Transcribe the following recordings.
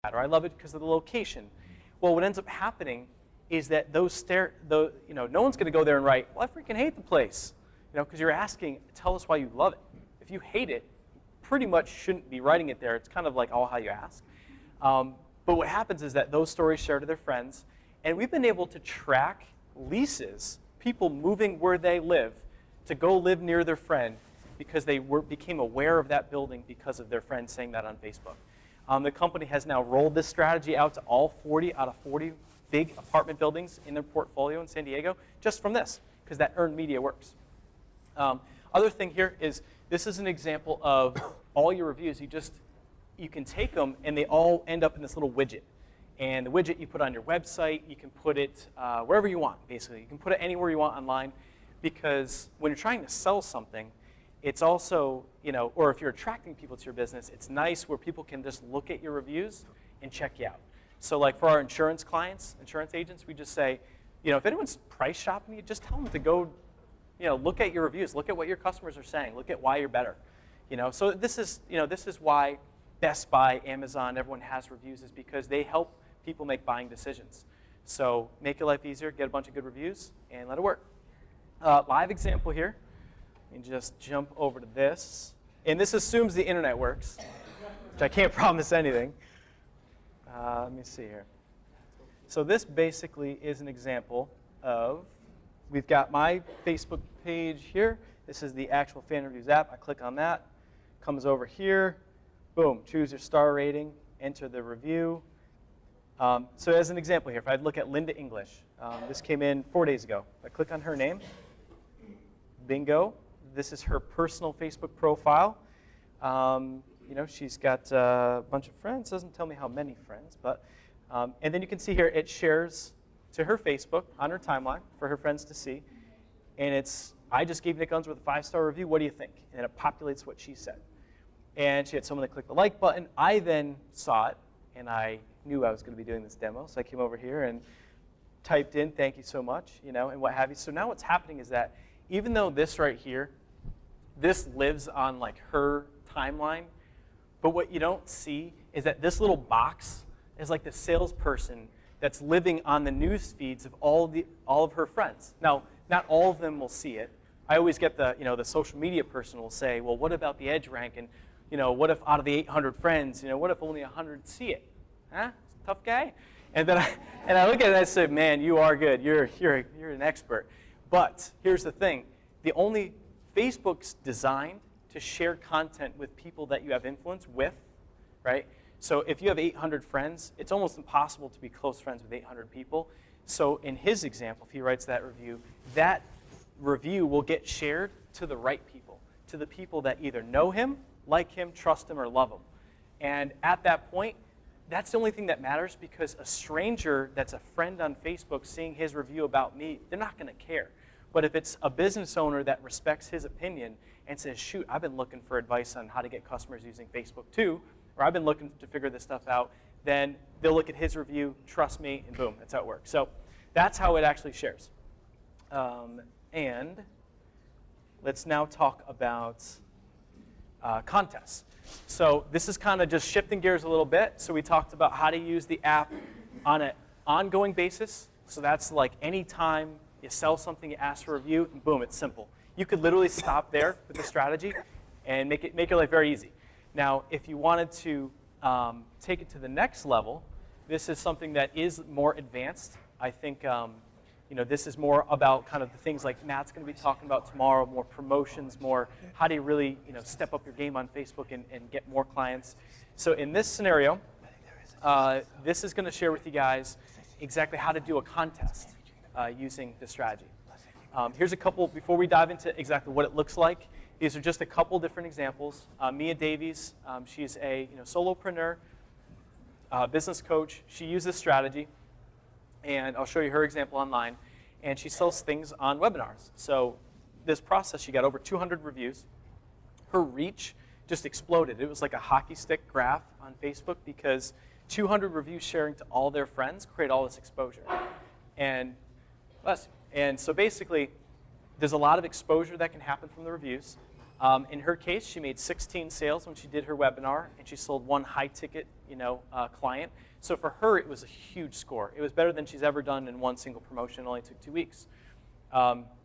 or I love it because of the location. Well, what ends up happening is that no one's going to go there and write, well, I freaking hate the place, because you're asking, tell us why you love it. If you hate it, pretty much shouldn't be writing it there. It's kind of like all how you ask. But what happens is that those stories share to their friends, and we've been able to track leases, people moving where they live to go live near their friend because they became aware of that building because of their friend saying that on Facebook. The company has now rolled this strategy out to all 40 out of 40 big apartment buildings in their portfolio in San Diego just from this, because that earned media works. Other thing here is this is an example of all your reviews. You can take them, and they all end up in this little widget. And the widget you put on your website, you can put it wherever you want, basically. You can put it anywhere you want online, because when you're trying to sell something, it's also, or if you're attracting people to your business, it's nice where people can just look at your reviews and check you out. So like for our insurance clients, insurance agents, we just say, if anyone's price shopping you, just tell them to go, look at your reviews, look at what your customers are saying, look at why you're better. So this is why Best Buy, Amazon, everyone has reviews, is because they help people make buying decisions. So make your life easier, get a bunch of good reviews, and let it work. Live example here. And just jump over to this. And this assumes the internet works, which I can't promise anything. Let me see here. So this basically is an example of, we've got my Facebook page here. This is the actual fan reviews app. I click on that, comes over here, boom, choose your star rating, enter the review. So as an example here, if I look at Linda English, this came in 4 days ago. I click on her name, bingo. This is her personal Facebook profile. She's got a bunch of friends. Doesn't tell me how many friends, but and then you can see here it shares to her Facebook on her timeline for her friends to see. And it's, I just gave Nick Unsworth a 5-star review. What do you think? And it populates what she said. And she had someone that clicked the like button. I then saw it, and I knew I was going to be doing this demo, so I came over here and typed in, "Thank you so much," and what have you. So now what's happening is that even though this right here, this lives on like her timeline, but what you don't see is that this little box is like the salesperson that's living on the news feeds of all of her friends. Now, not all of them will see it. I always get the social media person will say, well, what about the edge rank? And what if out of the 800 friends, what if only 100 see it? Huh? Tough guy. And then I look at it and I say, man, you are good. You're an expert. But here's the thing: Facebook's designed to share content with people that you have influence with, right? So if you have 800 friends, it's almost impossible to be close friends with 800 people. So in his example, if he writes that review will get shared to the right people, to the people that either know him, like him, trust him, or love him. And at that point, that's the only thing that matters, because a stranger that's a friend on Facebook seeing his review about me, they're not going to care. But if it's a business owner that respects his opinion and says, shoot, I've been looking for advice on how to get customers using Facebook too, or I've been looking to figure this stuff out, then they'll look at his review, trust me, and boom, that's how it works. So that's how it actually shares. And let's now talk about contests. So this is kind of just shifting gears a little bit. So we talked about how to use the app on an ongoing basis. So that's like anytime you sell something, you ask for a review, and boom, it's simple. You could literally stop there with the strategy and make your life very easy. Now, if you wanted to take it to the next level, this is something that is more advanced. I think this is more about kind of the things like Matt's going to be talking about tomorrow, more promotions, more how do you really step up your game on Facebook and get more clients. So in this scenario, this is going to share with you guys exactly how to do a contest using this strategy. Here's a couple, before we dive into exactly what it looks like, these are just a couple different examples. Mia Davies, she's a solopreneur, business coach. She used this strategy, and I'll show you her example online. And she sells things on webinars. So this process, she got over 200 reviews. Her reach just exploded. It was like a hockey stick graph on Facebook, because 200 reviews sharing to all their friends create all this exposure. And so basically, there's a lot of exposure that can happen from the reviews. In her case, she made 16 sales when she did her webinar, and she sold one high-ticket, client. So for her, it was a huge score. It was better than she's ever done in one single promotion. It only took 2 weeks.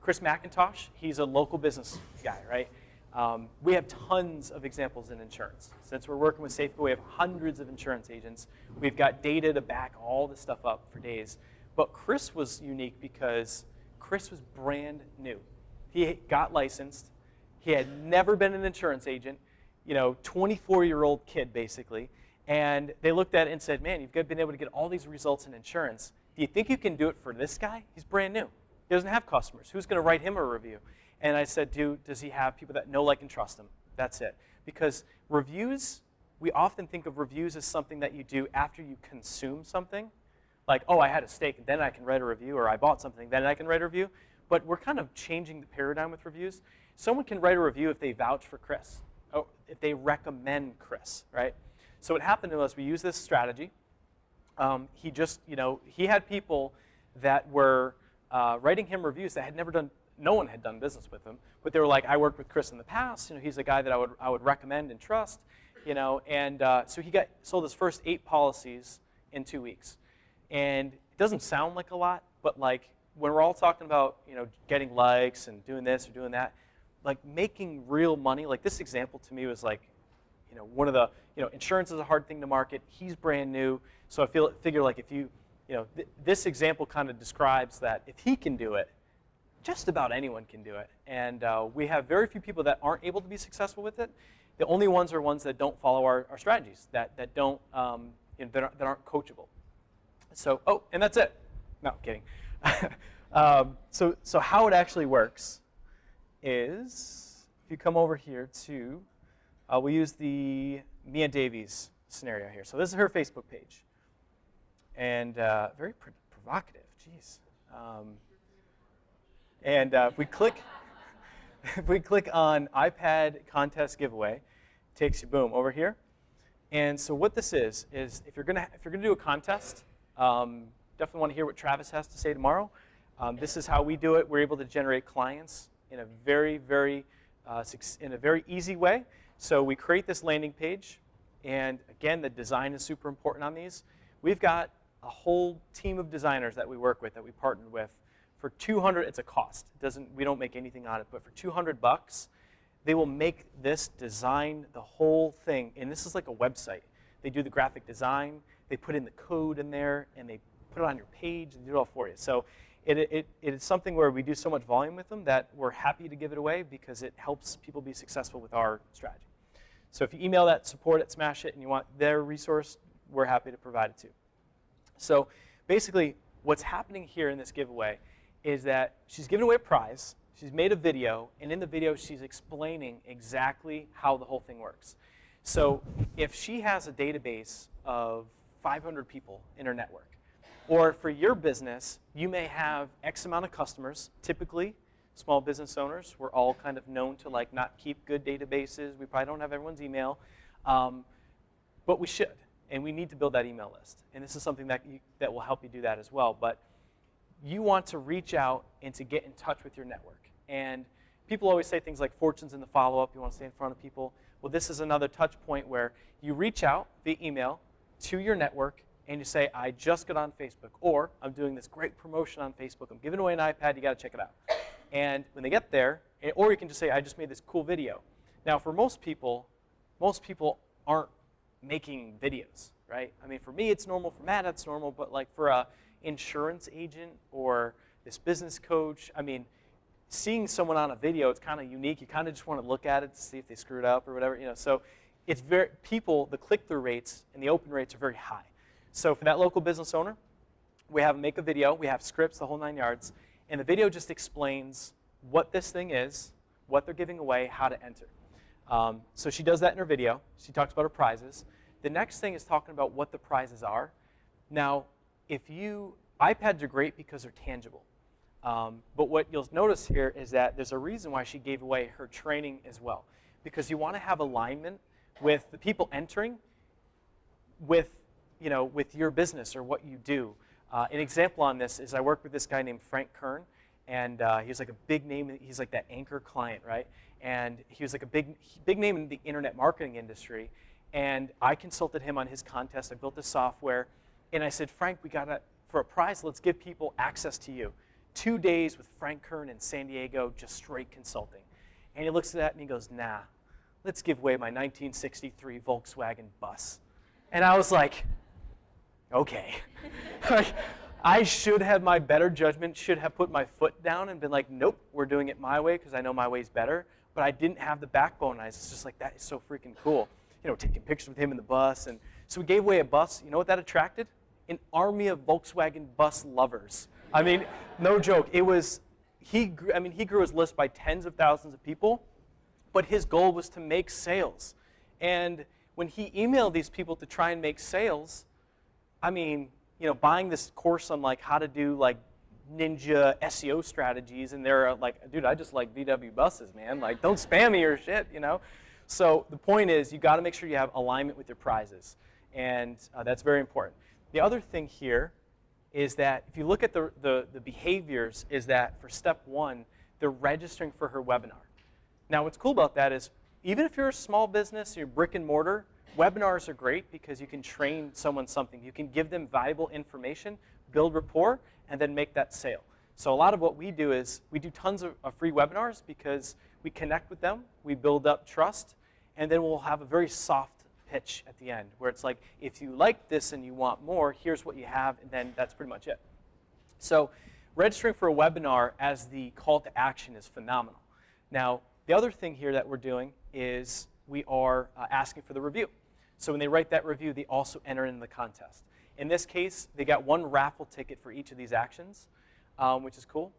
Chris McIntosh, he's a local business guy, right? We have tons of examples in insurance. Since we're working with Safeco, we have hundreds of insurance agents. We've got data to back all this stuff up for days. But Chris was unique because Chris was brand new. He got licensed. He had never been an insurance agent, 24-year-old kid, basically. And they looked at it and said, man, you've been able to get all these results in insurance. Do you think you can do it for this guy? He's brand new. He doesn't have customers. Who's going to write him a review? And I said, does he have people that know, like, and trust him? That's it. Because reviews, we often think of reviews as something that you do after you consume something. Like, oh, I had a steak, and then I can write a review, or I bought something, then I can write a review. But we're kind of changing the paradigm with reviews. Someone can write a review if they vouch for Chris, or if they recommend Chris, right? So what happened to us, we used this strategy. He had people that were writing him reviews that had never done, no one had done business with him, but they were like, I worked with Chris in the past, he's a guy that I would recommend and trust, and so he sold his first 8 policies in 2 weeks. And it doesn't sound like a lot, but like when we're all talking about, getting likes and doing this or doing that, like making real money, like this example to me was like, one of the, insurance is a hard thing to market. He's brand new. So I figure like if you, this example kind of describes that if he can do it, just about anyone can do it. And we have very few people that aren't able to be successful with it. The only ones are ones that don't follow our strategies, that don't, that aren't coachable. So, and that's it. No, kidding. So how it actually works is, if you come over here to, we use the Mia Davies scenario here. So this is her Facebook page. And very provocative, geez. And if we click on iPad contest giveaway, it takes you, boom, over here. And so what this is if you're gonna do a contest, definitely want to hear what Travis has to say tomorrow. This is how we do it. We're able to generate clients in a very easy way. So we create this landing page, and again, the design is super important on these. We've got a whole team of designers that we work with, that we partnered with. For $200, it's a cost. We don't make anything on it, but for $200, they will make this design, the whole thing, and this is like a website. They do the graphic design, they put in the code in there, and they put it on your page, and do it all for you. So it is something where we do so much volume with them that we're happy to give it away because it helps people be successful with our strategy. So if you email that support@Smash.it and you want their resource, we're happy to provide it too. So basically, what's happening here in this giveaway is that she's giving away a prize, she's made a video, and in the video she's explaining exactly how the whole thing works. So if she has a database of 500 people in her network, or for your business, you may have X amount of customers, typically small business owners. We're all kind of known to like not keep good databases. We probably don't have everyone's email, but we should, and we need to build that email list. And this is something that will help you do that as well. But you want to reach out and to get in touch with your network. And people always say things like fortunes in the follow-up. You want to stay in front of people. Well, this is another touch point where you reach out via email to your network and you say, I just got on Facebook, or I'm doing this great promotion on Facebook. I'm giving away an iPad. You got to check it out. And when they get there, or you can just say, I just made this cool video. Now, for most people aren't making videos, right? I mean, for me, it's normal. For Matt, it's normal. But like for a insurance agent or this business coach, I mean, seeing someone on a video, it's kind of unique. You kind of just want to look at it to see if they screwed up or whatever. So it's the click-through rates and the open rates are very high. So for that local business owner, we have them make a video. We have scripts, the whole 9 yards. And the video just explains what this thing is, what they're giving away, how to enter. So she does that in her video. She talks about her prizes. The next thing is talking about what the prizes are. Now, iPads are great because they're tangible. But what you'll notice here is that there's a reason why she gave away her training as well. Because you want to have alignment with the people entering with your business or what you do. An example on this is I work with this guy named Frank Kern, and he's like a big name. He's like that anchor client, right? and he was like a big name in the internet marketing industry. And I consulted him on his contest. I built the software, and I said, Frank, we gotta, for a prize, let's give people access to you. 2 days with Frank Kern in San Diego, just straight consulting. And he looks at that and he goes, nah, let's give away my 1963 Volkswagen bus. And I was like, okay. I should have my better judgment, should have put my foot down and been like, nope, we're doing it my way because I know my way's better. But I didn't have the backbone. I was just like, that is so freaking cool. You know, taking pictures with him in the bus. And so we gave away a bus. You know what that attracted? An army of Volkswagen bus lovers. I mean, no joke. It was, he grew his list by tens of thousands of people, but his goal was to make sales. And when he emailed these people to try and make sales, I mean, you know, buying this course on like how to do like ninja SEO strategies, and they're like, dude, I just like VW buses, man. Like, don't spam me or shit, you know? So the point is, you got to make sure you have alignment with your prizes, and that's very important. The other thing here is that if you look at the behaviors, is that for step 1, they're registering for her webinar. Now, what's cool about that is, even if you're a small business, you're brick and mortar, webinars are great because you can train someone something. You can give them valuable information, build rapport, and then make that sale. So a lot of what we do is we do tons of free webinars because we connect with them, we build up trust, and then we'll have a very soft pitch at the end where it's like, if you like this and you want more, here's what you have, and then that's pretty much it. So registering for a webinar as the call to action is phenomenal. Now, the other thing here that we're doing is we are asking for the review. So when they write that review, they also enter in the contest. In this case, they got 1 raffle ticket for each of these actions, which is cool.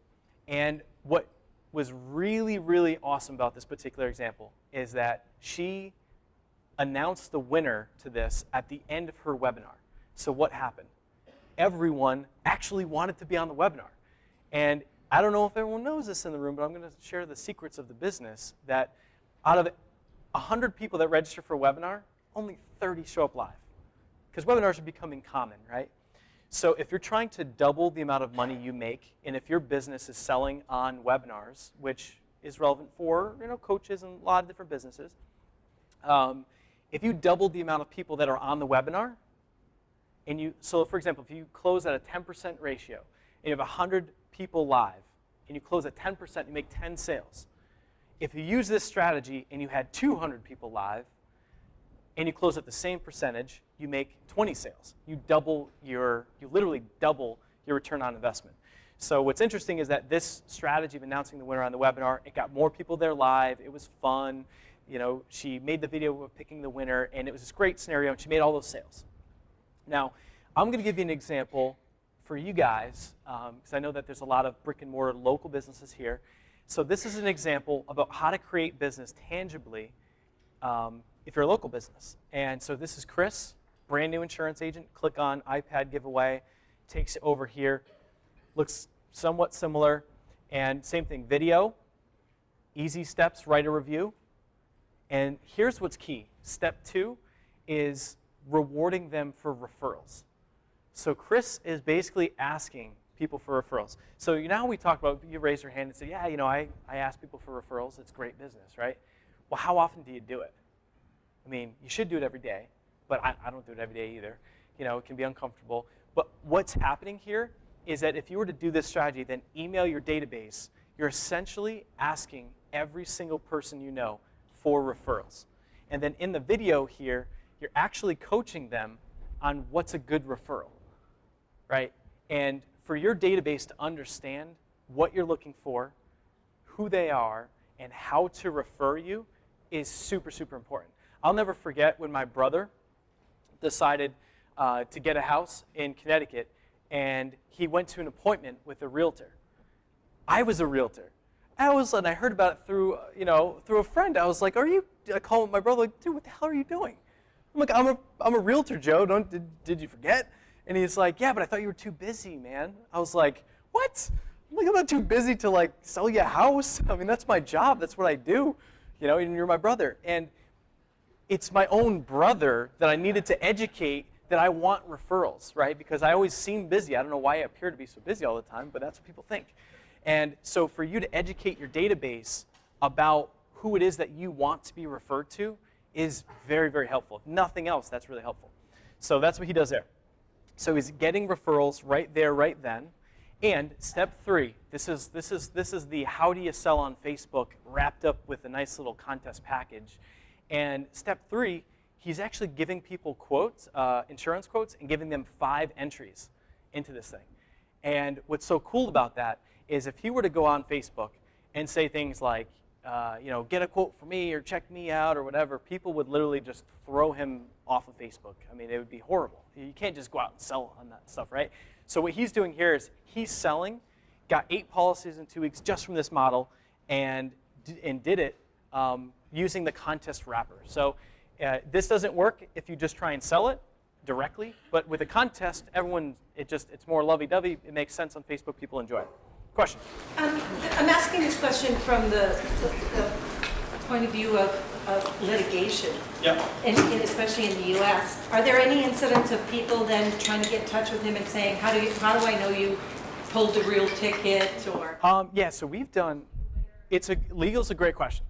And what was really, really awesome about this particular example is that she announced the winner to this at the end of her webinar. So what happened? Everyone actually wanted to be on the webinar. And I don't know if everyone knows this in the room, but I'm going to share the secrets of the business, that out of 100 people that register for a webinar, only 30 show up live. Because webinars are becoming common, right? So if you're trying to double the amount of money you make, and if your business is selling on webinars, which is relevant for, you know, coaches and a lot of different businesses, if you double the amount of people that are on the webinar, and so for example, if you close at a 10% ratio, and you have 100 people live, and you close at 10%, you make 10 sales. If you use this strategy and you had 200 people live, and you close at the same percentage, you make 20 sales. You literally double your return on investment. So what's interesting is that this strategy of announcing the winner on the webinar, it got more people there live, it was fun. You know, she made the video of picking the winner, and it was this great scenario, and she made all those sales. Now, I'm going to give you an example for you guys, because I know that there's a lot of brick and mortar local businesses here. So this is an example about how to create business tangibly if you're a local business. And so this is Chris, brand new insurance agent. Click on iPad giveaway, takes it over here. Looks somewhat similar. And same thing, video, easy steps, write a review. And here's what's key. Step 2 is rewarding them for referrals. So Chris is basically asking people for referrals. So now we talked about, you raise your hand and say, yeah, you know, I ask people for referrals. It's great business, right? Well, how often do you do it? I mean, you should do it every day, but I don't do it every day either. You know, it can be uncomfortable. But what's happening here is that if you were to do this strategy, then email your database, you're essentially asking every single person you know for referrals. And then in the video here, you're actually coaching them on what's a good referral, right? And for your database to understand what you're looking for, who they are, and how to refer you is super, super important. I'll never forget when my brother decided to get a house in Connecticut, and he went to an appointment with a realtor. I was a realtor. And I heard about it through a friend. I was like, I called my brother, like, dude, what the hell are you doing? I'm like, I'm a realtor, Joe. Did you forget? And he's like, yeah, but I thought you were too busy, man. I was like, what? I'm like, I'm not too busy to like sell you a house. I mean, that's my job. That's what I do. You know, and you're my brother. And it's my own brother that I needed to educate that I want referrals, right? Because I always seem busy. I don't know why I appear to be so busy all the time, but that's what people think. And so for you to educate your database about who it is that you want to be referred to is very, very helpful. If nothing else, that's really helpful. So that's what he does there. So he's getting referrals right there, right then. And step 3, this is the how do you sell on Facebook wrapped up with a nice little contest package. And step 3, he's actually giving people quotes, insurance quotes, and giving them 5 entries into this thing. And what's so cool about that is if he were to go on Facebook and say things like, get a quote for me or check me out or whatever, people would literally just throw him off of Facebook. I mean, it would be horrible. You can't just go out and sell on that stuff, right? So what he's doing here is he's selling, got 8 policies in 2 weeks just from this model, and did it using the contest wrapper. So this doesn't work if you just try and sell it directly, but with a contest, it's more lovey-dovey. It makes sense on Facebook. People enjoy it. Question? I'm asking this question from the point of view of litigation, Yeah. and especially in the U.S. Are there any incidents of people then trying to get in touch with him and saying, how do I know you pulled the real ticket, or? Yeah, so we've done, legal's a great question.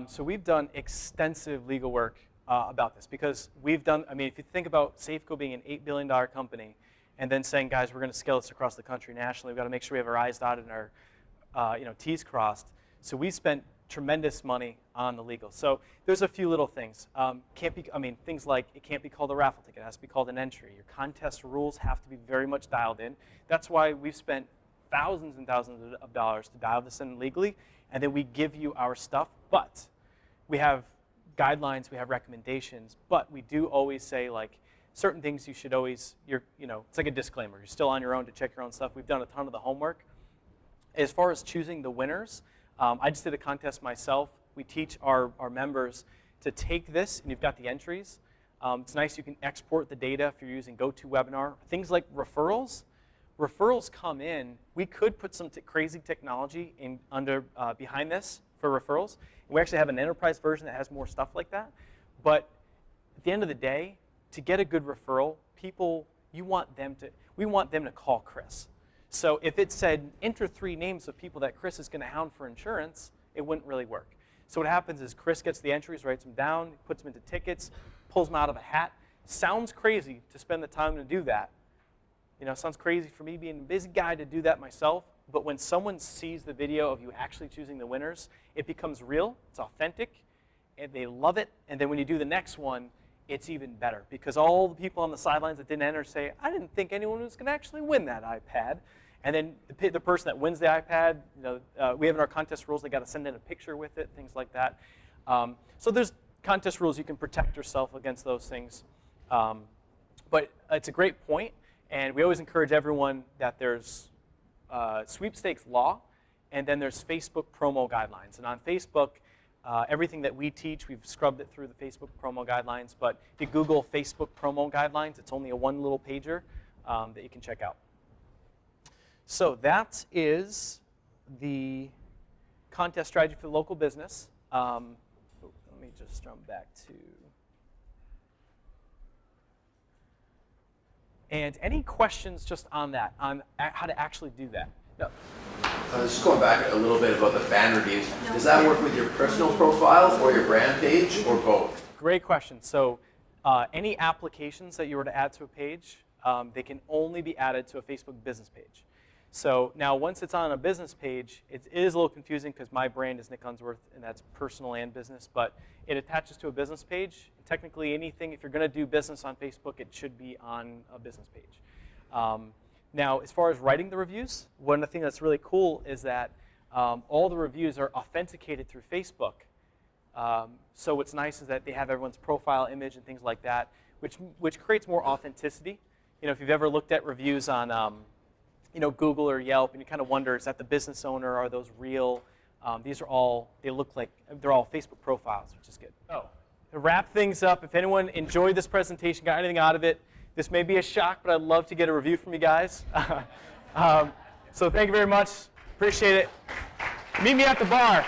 So we've done extensive legal work about this because we've done, if you think about Safeco being an $8 billion company and then saying, guys, we're going to scale this across the country nationally, we've got to make sure we have our I's dotted and our T's crossed. So we spent tremendous money on the legal. So there's a few little things. Things like it can't be called a raffle ticket. It has to be called an entry. Your contest rules have to be very much dialed in. That's why we've spent thousands and thousands of dollars to dial this in legally, and then we give you our stuff. But we have guidelines, we have recommendations, but we do always say, like, certain things you should always, it's like a disclaimer. You're still on your own to check your own stuff. We've done a ton of the homework. As far as choosing the winners, I just did a contest myself. We teach our members to take this, and you've got the entries. It's nice you can export the data if you're using GoToWebinar. Things like referrals. Referrals come in. We could put some crazy technology behind this for referrals. We actually have an enterprise version that has more stuff like that. But at the end of the day, to get a good referral, we want them to call Chris. So if it said, enter 3 names of people that Chris is going to hound for insurance, it wouldn't really work. So what happens is Chris gets the entries, writes them down, puts them into tickets, pulls them out of a hat. Sounds crazy to spend the time to do that. Sounds crazy for me being a busy guy to do that myself. But when someone sees the video of you actually choosing the winners, it becomes real, it's authentic, and they love it. And then when you do the next one, it's even better. Because all the people on the sidelines that didn't enter say, I didn't think anyone was going to actually win that iPad. And then the person that wins the iPad, we have in our contest rules, they got to send in a picture with it, things like that. So there's contest rules. You can protect yourself against those things. But it's a great point. And we always encourage everyone that there's sweepstakes law, and then there's Facebook promo guidelines. And on Facebook, everything that we teach, we've scrubbed it through the Facebook promo guidelines. But if you Google Facebook promo guidelines, it's only a 1 little pager that you can check out. So that is the contest strategy for the local business. Let me just jump back to. And any questions just on that, on how to actually do that? No. Just going back a little bit about the fan reviews. Does that work with your personal profile or your brand page or both? Great question. So any applications that you were to add to a page, they can only be added to a Facebook business page. So now once it's on a business page, it is a little confusing because my brand is Nick Unsworth, and that's personal and business, but it attaches to a business page. Technically anything, if you're going to do business on Facebook, it should be on a business page. Now, as far as writing the reviews, one of the things that's really cool is that all the reviews are authenticated through Facebook. So what's nice is that they have everyone's profile image and things like that, which creates more authenticity. If you've ever looked at reviews on Google or Yelp, and you kind of wonder, is that the business owner? Are those real? These are all, they look like, they're all Facebook profiles, which is good. Oh, to wrap things up, if anyone enjoyed this presentation, got anything out of it, this may be a shock, but I'd love to get a review from you guys. So thank you very much. Appreciate it. Meet me at the bar.